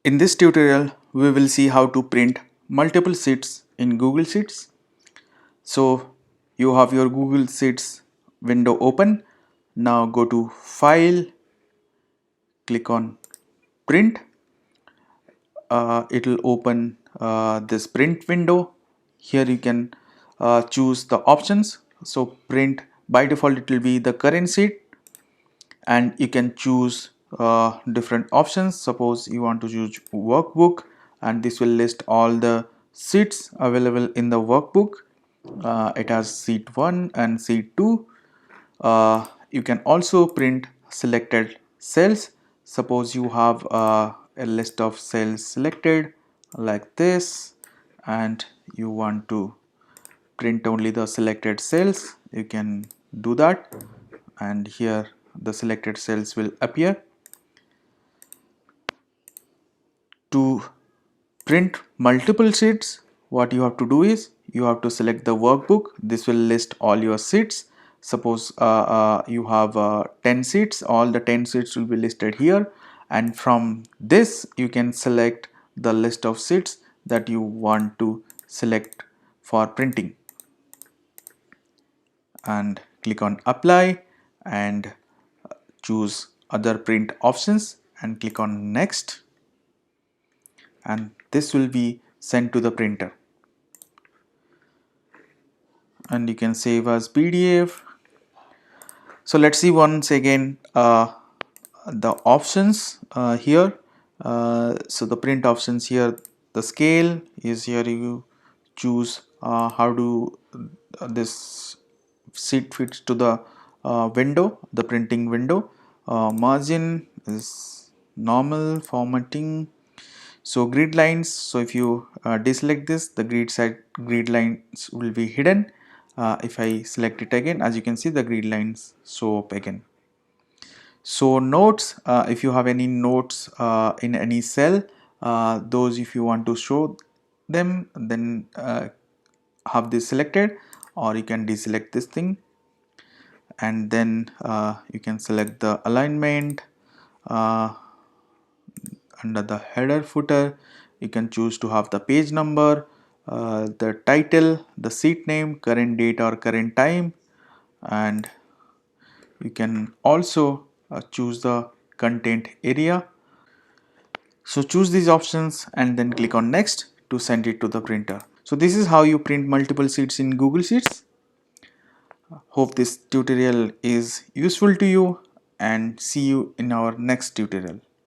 In this tutorial, we will see how to print multiple sheets in Google Sheets. So you have your Google Sheets window open. Now go to File, click on Print. It will open this print window. Here you can choose the options. So print, by default it will be the current sheet, and you can choose different options. Suppose you want to choose workbook, and this will list all the sheets available in the workbook. It has sheet 1 and sheet 2. You can also print selected cells. Suppose you have a list of cells selected like this, and you want to print only the selected cells. You can do that, and here the selected cells will appear. To print multiple sheets, what you have to do is you have to select the workbook. This will list all your sheets. Suppose you have 10 sheets, all the 10 sheets will be listed here, and from this you can select the list of sheets that you want to select for printing, and click on apply and choose other print options and click on next, and this will be sent to the printer, and you can save as PDF. So let's see once again the options here. So the print options here, the scale is here. You choose how do this sheet fits to the window, the printing window. Margin is normal, formatting. So grid lines, so if you deselect this, the grid lines will be hidden. If I select it again, as you can see, the grid lines show up again. So notes, if you have any notes in any cell, those if you want to show them, then have this selected, or you can deselect this thing, and then you can select the alignment. Under the header footer, you can choose to have the page number, the title, the sheet name, current date or current time, and you can also choose the content area. So choose these options and then click on next to send it to the printer. So this is how you print multiple sheets in Google Sheets. Hope this tutorial is useful to you, and see you in our next tutorial.